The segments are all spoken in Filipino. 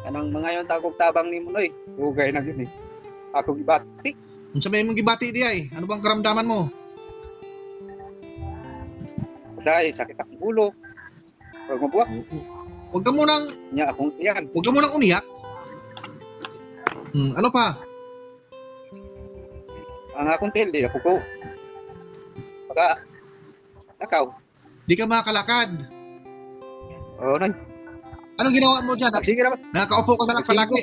Kanang mga yon takog tabang ni mo noy. Ugay na gyud ni. Ako gibati. Unsa may mong gibati di ay? Ano bang karamdaman mo? Dahil sakit ang ulo. Pag mabuwak Huwag ka munang niya akong iyan. huwag ka munang umiyak. Ano pa? Ang akong tildi ako ko. Pagka nakaw. Di ka makakalakad. Oh, noy. Anong ginawa mo dyan? Sige na ba? Nakaupo ka na lang palagi.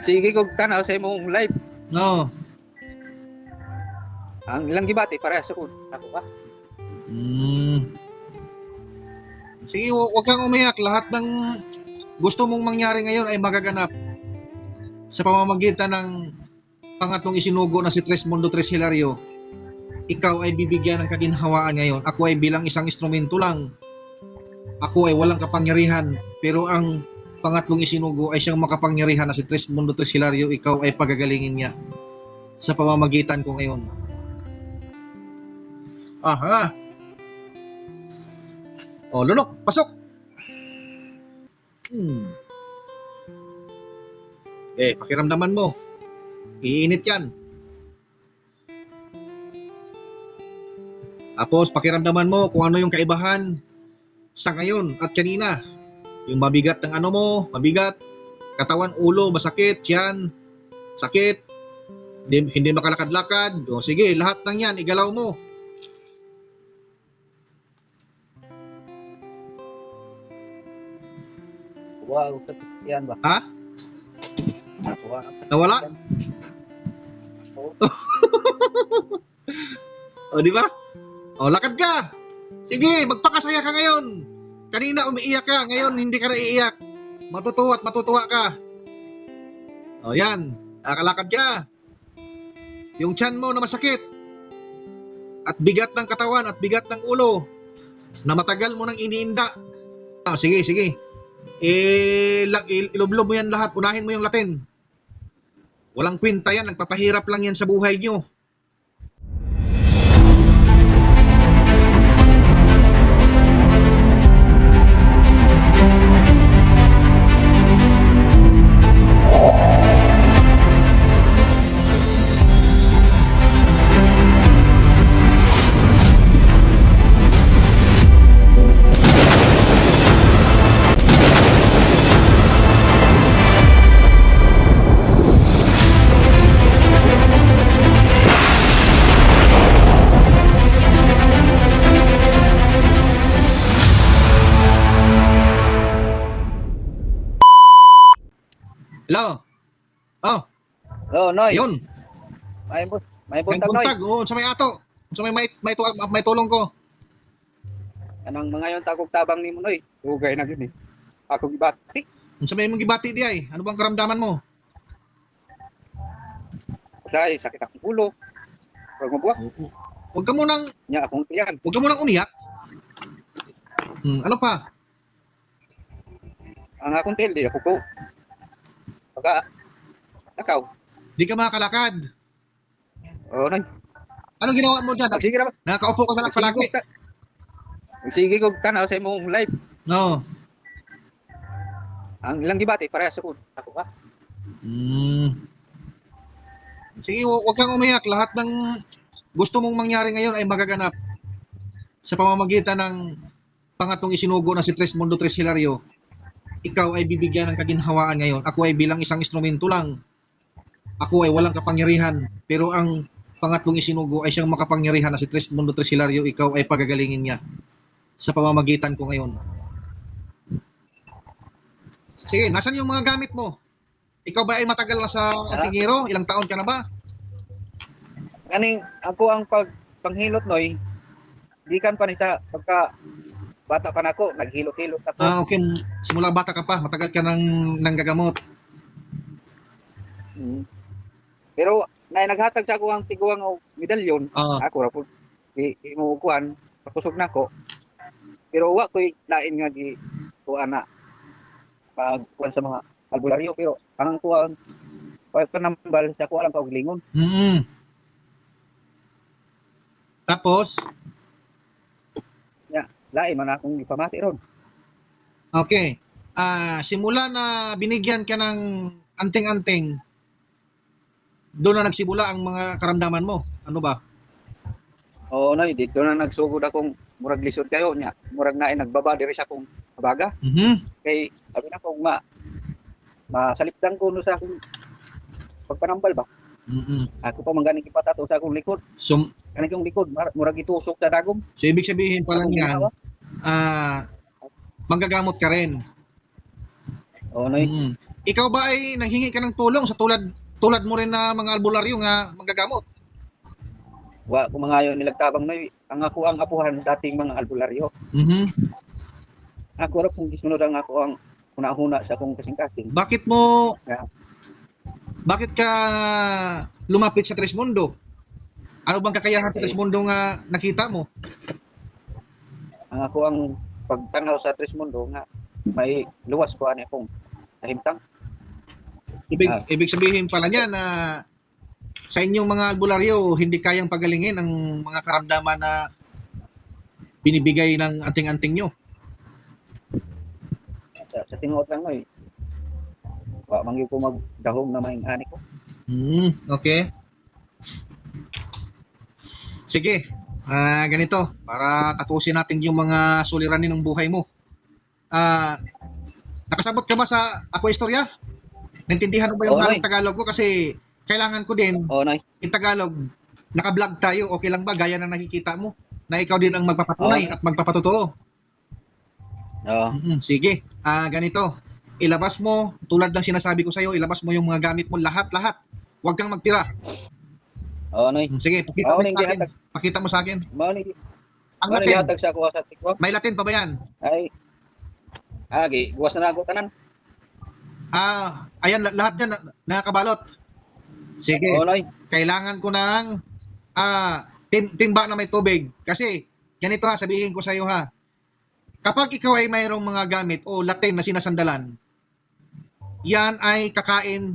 Sige ko tanaw sa imong live. No. Ang ilang gibati para sa kun. Ako ba? Sige, huwag kang umiyak. Lahat ng gusto mong mangyari ngayon ay magaganap sa pamamagitan ng pangatlong isinugo na si Tresmundo Tres Hilario. Ikaw ay bibigyan ng kaginhawaan ngayon. Ako ay bilang isang instrumento lang. Ako ay walang kapangyarihan. Pero ang pangatlong isinugo ay siyang makapangyarihan na si Tresmundo Tres Hilario. Ikaw ay pagagalingin niya sa pamamagitan ko ngayon. Aha. O, lunok, pasok. Pakiramdaman mo. Iinit yan. Tapos, pakiramdaman mo kung ano yung kaibahan sa ngayon at kanina. Yung mabigat ng ano mo, mabigat. Katawan, ulo, masakit, yan. Sakit. Hindi makalakad-lakad. O, sige, lahat ng yan, igalaw mo. Wow, yan ba? Ha? Wow. Nawala? O, di ba? O, lakad ka. Sige, magpakasaya ka ngayon. Kanina umiiyak ka, ngayon hindi ka na iiyak. Matutuwa at matutuwa ka. O, yan. Nakalakad ka. Yung tiyan mo na masakit. At bigat ng katawan at bigat ng ulo. Na matagal mo nang iniinda. Sige, sige. Ilublob mo yan lahat. Unahin mo yung Latin. Walang kwenta yan. Nagpapahirap lang yan sa buhay nyo. Hello? Oh, Oh, noy. yun. May Yung buntag noy. buntag, sa may ato. Sa may tulong ko. Kanang mga yon takog tabang ni mo noy. Ugay na gyud ni. Ako gibati. Sa may mong gibati di ay. Ano bang karamdaman mo? Dahil sakit ang ulo. Pag mabuwak Huwag ka munang niya akong iyan. Huwag ka munang umiyak. Ano pa? Ang akong tildi ako ko. Pagka nakaw. Di ka makakalakad. Oh, noy. Anong ginawa mo dyan? Sige na ba? Nakaupo ka na lang palagi. Sige ko tanaw sa imong live. No. Ang ilang gibati para sa kun. Ako ba? Sige, huwag kang umiyak. Lahat ng gusto mong mangyari ngayon ay magaganap sa pamamagitan ng pangatlong isinugo na si Tresmundo Tres Hilario. Ikaw ay bibigyan ng kaginhawaan ngayon. Ako ay bilang isang instrumento lang. Ako ay walang kapangyarihan. Pero ang pangatlong isinugo ay siyang makapangyarihan na si Tresmundo Tres Hilario. Ikaw ay pagagalingin niya sa pamamagitan ko ngayon. Sige, nasan yung mga gamit mo? Ikaw ba ay matagal na sa Antingero? Ilang taon ka na ba? Kaning ako ang panghilot noy. Gikan pa ni sa pagka bata pa nako, naghilot-hilot ako. Okay. Simula bata ka pa, matagal ka nang gagamot. Pero naghatag sa ako ang tiguang og medalyon. Oo. Ako ra pud mo kuan, pakusog nako. Pero wa ko'y lain nga gi kuan na pag kuan sa mga albularyo, pero ang kuan pag panambal sa kuan lang kaugalingon. Tapos, Ya, lain man akong ipamati ron. okay. simula na binigyan ka ng anting-anting, doon na nagsimula ang mga karamdaman mo. Ano ba? Oo, Noy, dito na nagsugod akong murag lisod kayo niya. Murag na nagbaba diri sa akong baga. Mhm. Kay sabi na kong masalipdan ko no sa akong pagpanambal ba. Mhm. Ako pa mangganing ipatato sa akong likod. So, Kaning kong likod murag itusok sa dagom. so ibig sabihin pa lang Akong yan, ginawa. manggagamot ka rin. Oo, Noy. Mhm. Ikaw ba ay nanghingi ka ng tulong sa tulad mo rin na mga albularyo nga manggagamot? Wa ko mangayo nilagtabang Noy. Ang ako ang apuhan dating mga albularyo. Mhm. Ako ra kung gisunod ang ako ang una-una sa akong kasing-kasing. Bakit mo Kaya, bakit ka lumapit sa Trismundo? Ano bang kakayahan sa Trismundo nga nakita mo? ang ako ang pagtanaw sa Trismundo nga may luwas ko ani akong nahimtang. Ibig sabihin pala niya na sa inyong mga albularyo hindi kayang pagalingin ang mga karamdaman na binibigay ng anting-anting nyo. Sa tinuod lang Noy. Wa man gyud ko magdahom na maing ani ko. Okay. Sige. Ganito, para tapusin natin yung mga suliranin ng buhay mo. Nakasabot ka ba sa Ako Istorya? Naintindihan mo ba yung Oo, parang Noy. Tagalog ko? Kasi kailangan ko din, Oo, Noy. in Tagalog, naka-vlog tayo, okay lang ba? Gaya na nakikita mo, na ikaw din ang magpapatunay at magpapatotoo. Oo. Sige, ganito, ilabas mo, tulad ng sinasabi ko sa'yo, ilabas mo yung mga gamit mo, lahat-lahat. Huwag kang magtira. Oo, Noy. Sige, pakita Oo, mo ning sa akin. gihatag. Pakita mo sa akin. Mao ni Ang mao ni Latin, gihatag sa ako sa TikTok. may Latin pa ba yan? Ay guwas na ako tanan. Ayan, lahat dyan, nakakabalot. Sige, Oo, Noy. kailangan ko ng timba na may tubig. Kasi, ganito ha, sabihin ko sa iyo ha. Kapag ikaw ay mayroong mga gamit o Latin na sinasandalan, yan ay kakain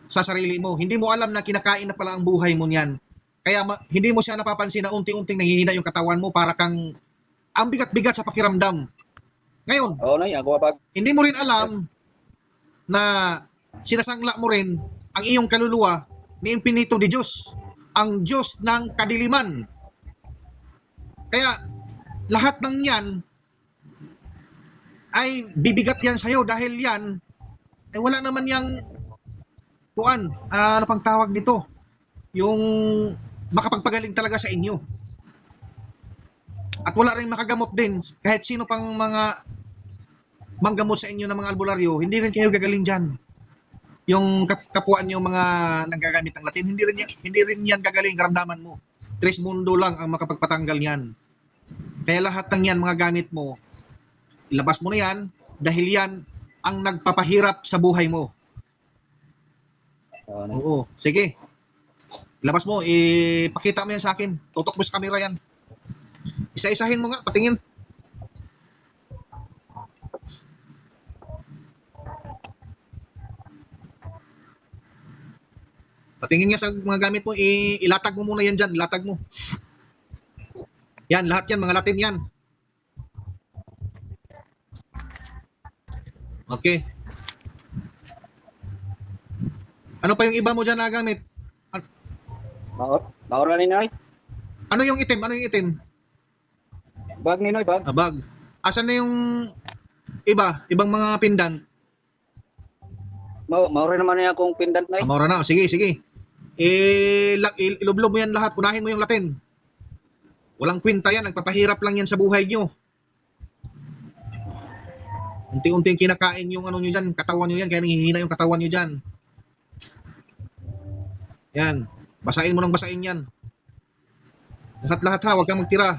sa sarili mo. Hindi mo alam na kinakain na pala ang buhay mo niyan. Kaya hindi mo siya napapansin na unti-unting nanghihina yung katawan mo para kang ang bigat-bigat sa pakiramdam. Ngayon, Oo, Noy. Ako pag hindi mo rin alam na sinasangla mo rin ang iyong kaluluwa ni Infinito de Diyos, ang Diyos ng kadiliman. Kaya lahat ng yan ay bibigat yan sa'yo dahil yan ay wala naman yang ano pang tawag dito, yung makapagpagaling talaga sa inyo. At wala rin makagamot din kahit sino pang mga manggamot sa inyo ng mga albularyo, hindi rin kayo gagaling dyan. Yung kapuan nyo mga nanggagamit ng Latin, hindi rin yan gagaling karamdaman mo. Trismundo lang ang makapagpatanggal yan. Kaya lahat ng yan mga gamit mo, ilabas mo na yan dahil yan ang nagpapahirap sa buhay mo. Oo, Noy. Oo, sige. Ilabas mo, ipakita mo yan sa akin. Tutok mo sa camera yan. Isa-isahin mo nga, patingin. Patingin nga sa mga gamit mo, ilatag mo muna yan dyan, ilatag mo. Yan, lahat yan, mga Latin yan. Okay. Ano pa yung iba mo dyan na gamit? Maor na ni Noy. Ano yung itim? Ano yung itim? Bag ni Noy, bag. Bag. Asan na yung iba? Ibang mga pendant? Maor naman niya akong pendant Noy. Maura na. Sige, sige. Ilublob mo yan lahat. Punahin mo yung Latin. Walang kwenta yan. Nagpapahirap lang yan sa buhay nyo. Unti-unti kinakain yung ano nyo dyan. Katawan nyo yan. Kaya nanghihina yung katawan nyo dyan. Yan. Basahin mo ng basahin yan. Lahat-lahat ha. Huwag kang magtira.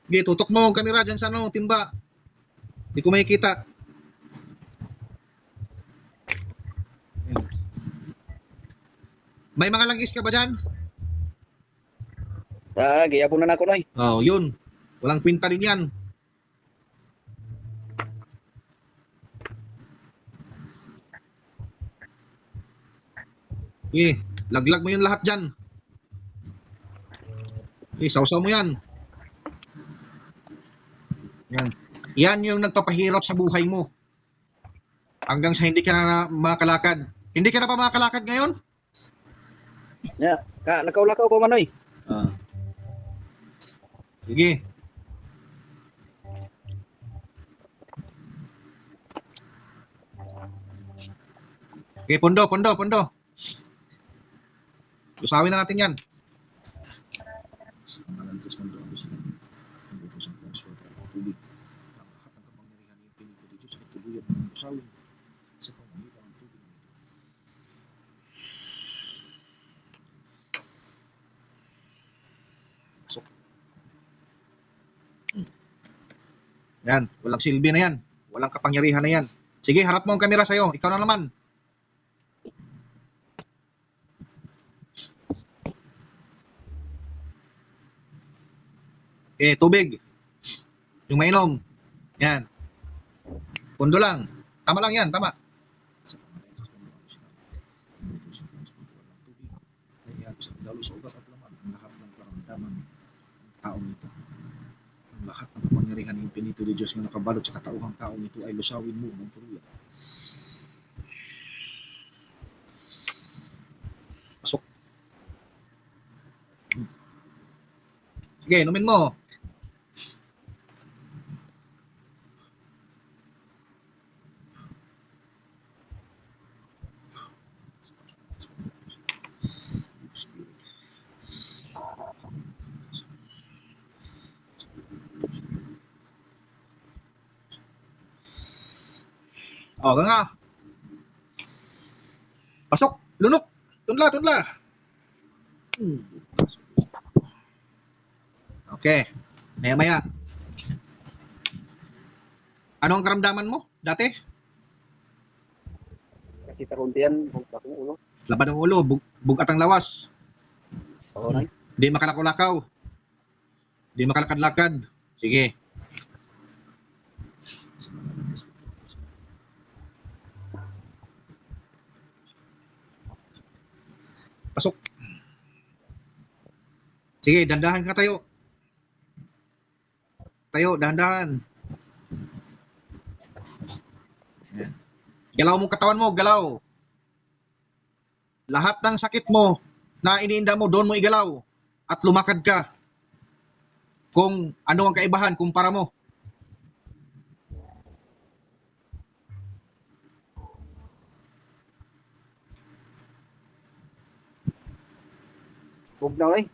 Okay, tutok mo ang camera dyan sa ano, timba. Hindi ko makikita. May mga langis ka ba dyan? Giyapon na ako Noy. Oh, yun. Walang kwenta din yan. Okay, laglag mo yun lahat dyan. Sausaw mo yan. Yan. Yan yung nagpapahirap sa buhay mo. Hanggang sa hindi ka na makalakad. Hindi ka na pa makalakad ngayon? Ya, lakaw-lakaw ko manoy. Ah. Sige. Okay, pondo. Lusawin na natin yan. Yan, walang silbi na yan. Walang kapangyarihan na yan. Sige, harap mo ang kamera sa'yo. Ikaw na naman. Tubig. Yung mainom. Yan. Pundo lang. Tama lang yan, tama. Ang lahat ng kapangyarihan ng Infinito de Diyos na nakabalot sa katauhang taong ito ay lusawin mo ng tuluyan. Pasok. Sige, inumin mo. O, nga. Pasok. Lunok. Tunla. Okay. Maya. Ano ang karamdaman mo dati? Kasi taruntian, buka kong ulo. Laban ng ulo, bugat ang lawas. Oo, Noy. Di makalakaw-lakaw. Di makalakad-lakad. Sige. Pasok. Sige, dandahan ka tayo. Tayo, dahan-dahan. Ayan. Galaw mo katawan mo, galaw. Lahat ng sakit mo na iniinda mo, doon mo igalaw. At lumakad ka. Kung ano ang kaibahan, kumpara mo. Tugnaw, Noy.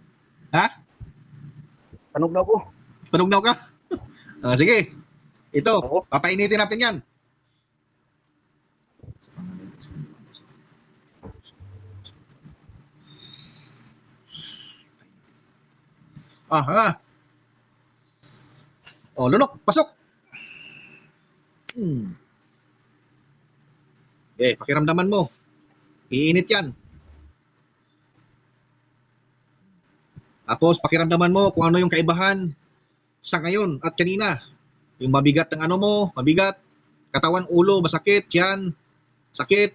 Ha? Panugnaw ko. Panugnaw ka? Sige. Ito, Oo. papainitin natin yan. Ha. Lunok, pasok. Okay, pakiramdaman mo. Iinit yan. Tapos pakiramdaman mo kung ano yung kaibahan sa ngayon at kanina. Yung mabigat ng ano mo, mabigat, katawan, ulo, masakit, yan, sakit,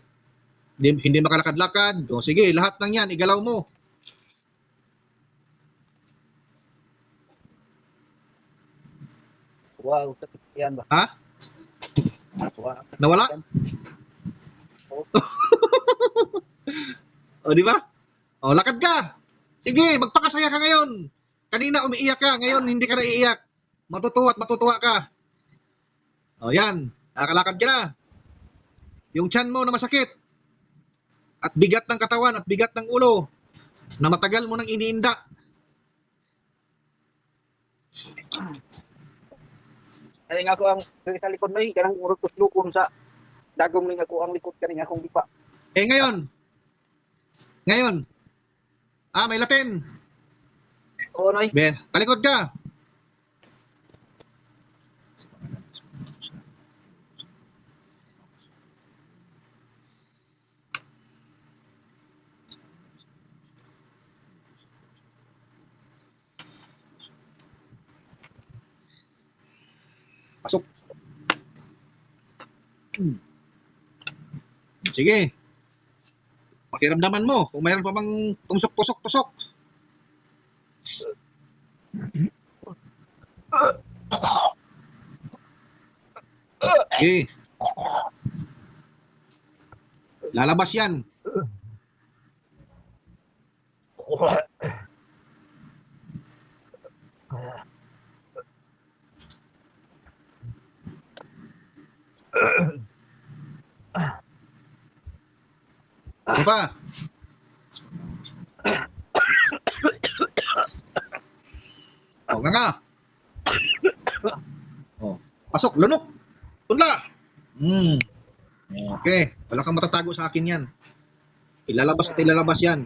hindi makalakad-lakad. O sige, lahat ng yan, igalaw mo. Wow, sakit yan ba? Ha? Wow. Nawala? O, di ba? O, lakad ka. Sige, magpakasaya ka ngayon. Kanina umiiyak ka, ngayon hindi ka na iiyak. Matutuwa at matutuwa ka. O, yan. Nakalakad ka na. Yung tiyan mo na masakit. At bigat ng katawan at bigat ng ulo. Na matagal mo nang iniinda. Kani nga ako ang sa likod Noy, kanang urot kuslukon sa dagom ning ako ang likod kani nga akong dipa. Ngayon. May Latin. Oo, Noy. Talikod ka. Pasok. Sige. Pakiramdaman mo kung mayroon pa bang tusok. Okay. Lalabas yan. Ano pa? O, nga. O, pasok, lunok. Tunla. Okay. Wala kang matatago sa akin yan. Ilalabas at ilalabas yan.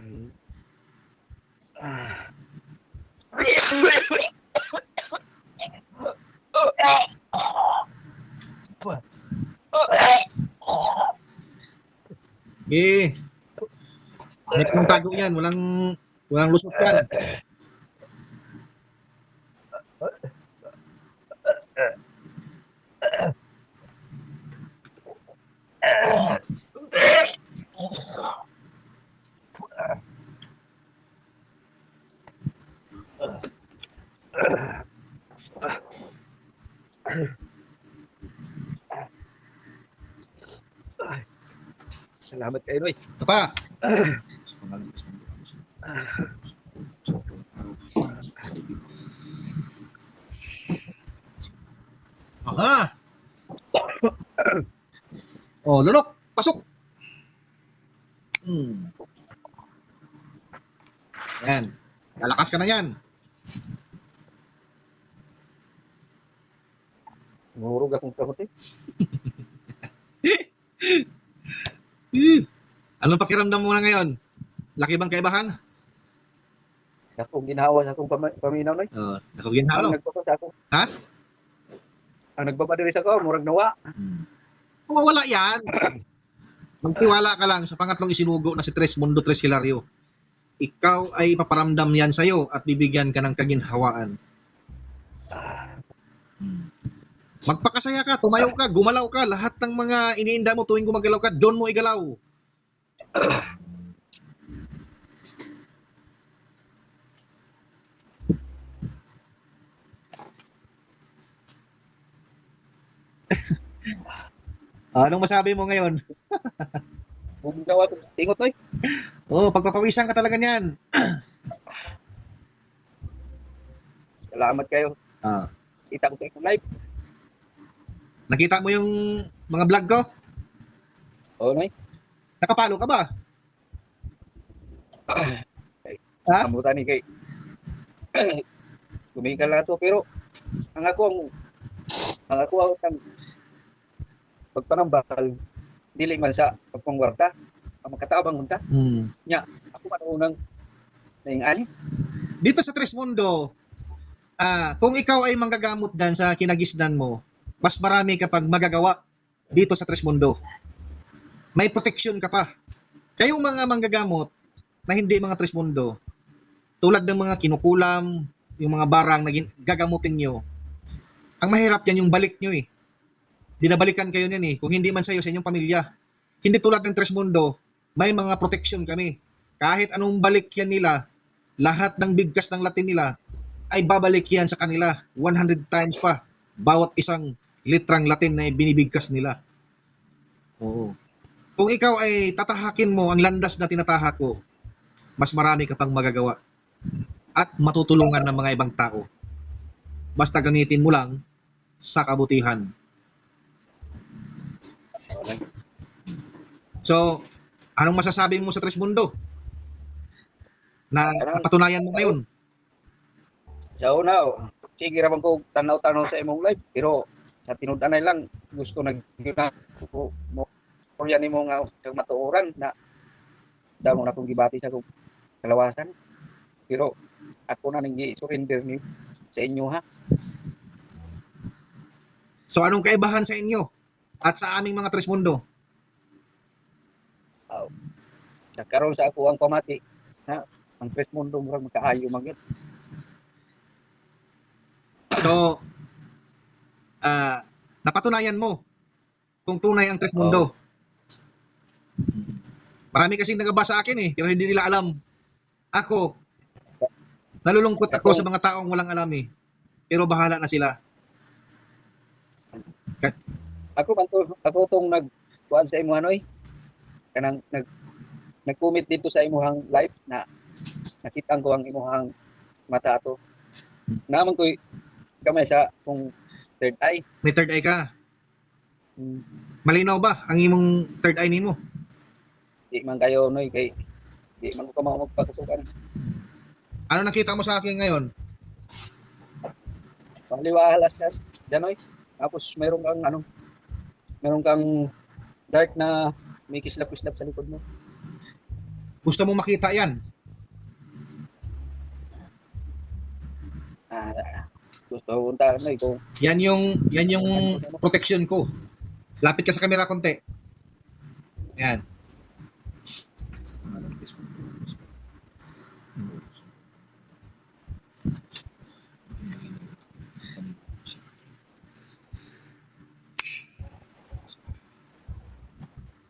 Okay. Kahit kung tago yan, walang lusot yan. Salamat kayo, Noy. Ito pa. Aha. Oh, lunok. Pasok. Yan. Lalakas ka na yan. Murug akong kahot eh. Anong pakiramdam mo na ngayon? Laki bang kaibahan? Sa akong ginawa sa akong paminaw, Noy. Nakaginhalo. Ang nagpapos sa ako. Ha? Ang nagpapadiri sa ako, murag nawa. Mawala yan. Magtiwala ka lang sa pangatlong isinugo na si Tres Mundo Tres Hilario. Ikaw ay ipaparamdam yan sa'yo at bibigyan ka ng kaginhawaan. Magpakasaya ka, tumayo ka, gumalaw ka. Lahat ng mga iniinda mo tuwing gumagalaw ka, doon mo igalaw. Anong masabi mo ngayon? Bumawa ko tingot, Noy. Pagpapawisan ka talaga niyan. Salamat kayo. Kita ko sa ikong live. Nakita mo yung mga vlog ko? Oo, Noy. Nakapalo ka ba? Ha? Kamutan ni kay. Gumigal lang ito, pero ang ako ang pagpanambal, dili man sa pagpangwarta, ang makatabang munta. Nya, ako man unang naingani. Dito sa Tres Mundo, kung ikaw ay manggagamot dyan sa kinagisnan mo, mas marami kapag magagawa dito sa Tres Mundo. May protection ka pa. Kayong mga manggagamot na hindi mga Tres Mundo, tulad ng mga kinukulam, yung mga barang na gagamutin nyo, ang mahirap yan yung balik nyo eh. Binabalikan kayo niyan eh, kung hindi man sa'yo, sa inyong pamilya. Hindi tulad ng Tres Mundo, may mga protection kami. Kahit anong balik yan nila, lahat ng bigkas ng Latin nila, ay babalik yan sa kanila 100 times pa. Bawat isang litrang Latin na binibigkas nila. Oo. Kung ikaw ay tatahakin mo ang landas na tinatahak ko, mas marami ka pang magagawa. At matutulungan ng mga ibang tao. Basta gamitin mo lang sa kabutihan. So, anong masasabi mo sa Tres Mundo? Na napatunayan mo ngayon? Sa una, sige raman ko tanaw-tanaw sa imong live, pero sa tinud-anay lang gusto mo yan mo nga sa matuoran na damo na kong gibati sa kong kalawasan. Pero ako na nang gi-surrender ni sa inyo ha. So anong kaibahan sa inyo at sa aming mga Tres Mundo? Nagkaroon sa ako ang pamati na ang Tres Mundo murag magkaayo magit. So napatunayan mo kung tunay ang Tres Mundo. Marami kasing nagabasa sa akin eh, pero hindi nila alam. Ako, Nalulungkot ako sa Ako, mga taong walang alam eh. Pero bahala na sila. ako tong nagkuan sa imo Hanoy, kanang nag-comment dito sa imuhang live na nakita ko ang imuhang mata ato. Naman ko gamay sa kung third eye. May third eye ka. Hmm, Malinaw ba ang imong third eye nimo? di man kayo noy kay di man ko ka magpakusukan. Ano nakita mo sa akin ngayon? Paliwalas ka danoy. Tapos meron kang dark na may kislap-kislap sa likod mo. Gusto mo makita yan? Ah, gusto ko punta noy kung Yan yung protection ko. Lapit ka sa camera konti. Yan.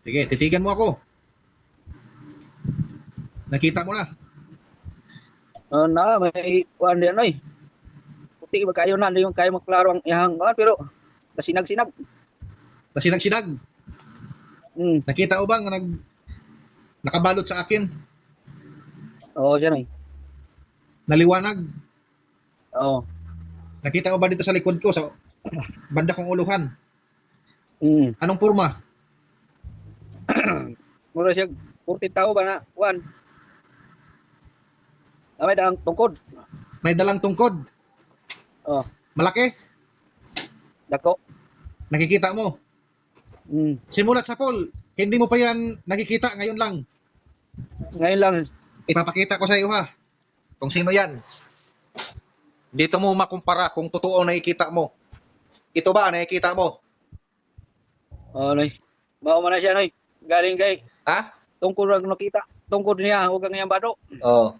Sige, titigan mo ako. Nakita mo na. na may kuan di noy. Puti ba kayo na yung kayo maklaro ang ihang pero kasinag-sinag. Nasinag-sinag. Hmm. Nakita mo ba nga nakabalot sa akin? Oo, siya noy. Naliwanag. Oo. Nakita mo ba dito sa likod ko sa banda kong uluhan? Hmm. Anong porma? Mura siya 40 tao ba na kuan. Amay dang tungkod. May dalang tungkod. Oh, Malaki. dako. Nakikita mo. Hmm. Simulat sa poll. Hindi mo pa yan nakikita ngayon lang. Ngayon lang. Ipapakita ko sa iyo ha. Kung sino yan. Dito mo makumpara kung totoo nakikita mo. Ito ba nakikita mo? Oh, noy. Mao man na siya noy. Galing kay Ha? tungkod ra nakita. Tungkod niya ug ang iyang bado. Oo.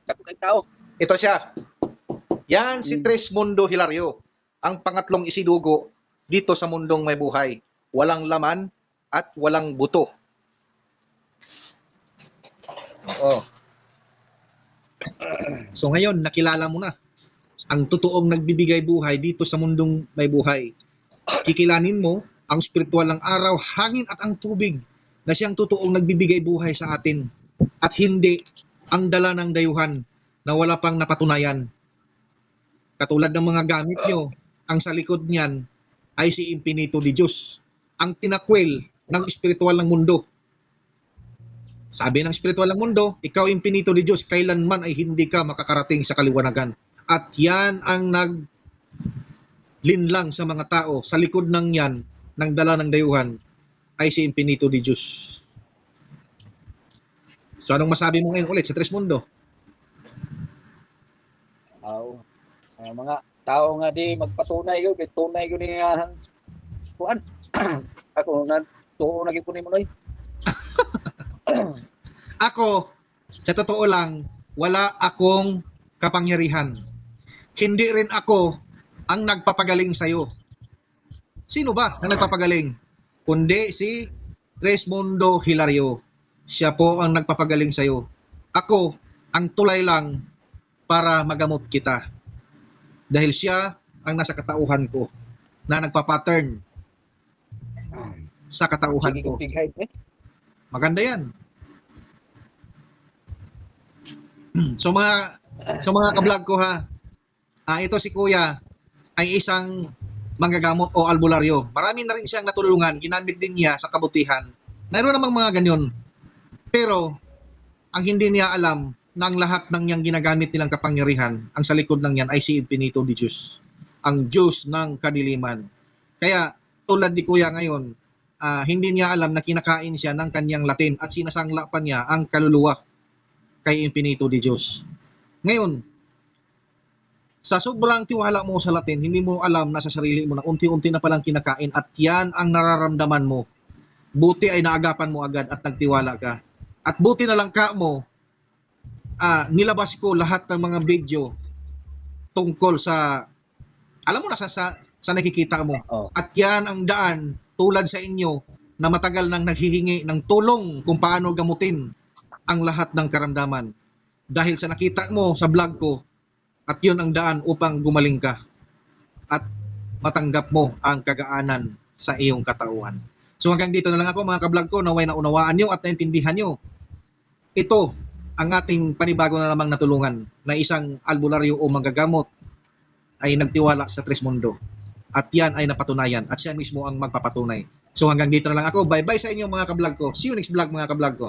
Dako kay tao. Ito siya. Yan si Tresmundo Hilario. Ang pangatlong isidugo dito sa mundong may buhay. Walang laman at walang buto. Oo. So ngayon, nakilala mo na ang totoong nagbibigay buhay dito sa mundong may buhay. Kikilanin mo ang spiritual ng araw, hangin at ang tubig na siyang totoong nagbibigay buhay sa atin at hindi ang dala ng dayuhan na wala pang napatunayan. Katulad ng mga gamit nyo, ang sa likod niyan ay si Infinito di Diyos, ang tinakwil ng spiritual ng mundo. Sabi ng spiritual ng mundo, ikaw Infinito di Diyos, kailanman ay hindi ka makakarating sa kaliwanagan. At yan ang naglinlang sa mga tao. Sa likod ng yan, ng dala ng dayuhan, ay si Infinito di Diyos. So anong masabi mo ngayon ulit sa Tresmundo? Mga tao nga di magpatunay yun, kay tunay yun niya kuan. Ako na tuo na gyud mo noy. Ako, sa totoo lang, wala akong kapangyarihan. Hindi rin ako ang nagpapagaling sa'yo. Sino ba ang nagpapagaling? Kundi si Tresmundo Hilario. Siya po ang nagpapagaling sa'yo. Ako, ang tulay lang para magamot kita. Dahil siya ang nasa katauhan ko na nagpapattern sa katauhan Sige ko. kong tighay Maganda yan. So mga kablog ko ha, ito si Kuya ay isang manggagamot o albularyo. Marami na rin siyang natulungan, ginamit din niya sa kabutihan. Mayroon namang mga ganyan. Pero ang hindi niya alam na ang lahat ng niyang ginagamit nilang kapangyarihan, ang sa likod ng yan ay si Infinito di Diyos, ang Diyos ng kadiliman. Kaya tulad ni Kuya ngayon, hindi niya alam na kinakain siya ng kanyang Latin at sinasangla pa niya ang kaluluwa kay Infinito di Diyos. Ngayon, sa sobrang tiwala mo sa Latin, hindi mo alam na sa sarili mo na unti-unti na palang kinakain at yan ang nararamdaman mo. Buti ay naagapan mo agad at nagtiwala ka. At buti na lang ka mo, nilabas ko lahat ng mga video tungkol sa, alam mo na sa nakikita mo. Oh. At yan ang daan tulad sa inyo na matagal nang naghihingi ng tulong kung paano gamutin ang lahat ng karamdaman. Dahil sa nakita mo sa vlog ko At yun ang daan upang gumaling ka at matanggap mo ang kagaanan sa iyong katauhan. So hanggang dito na lang ako mga kablog ko, naway naunawaan nyo at naintindihan nyo. Ito ang ating panibago na lamang natulungan na isang albularyo o manggagamot ay nagtiwala sa Tres Mundo. At yan ay napatunayan at siya mismo ang magpapatunay. So hanggang dito na lang ako. Bye-bye sa inyo mga kablog ko. See you next vlog mga kablog ko.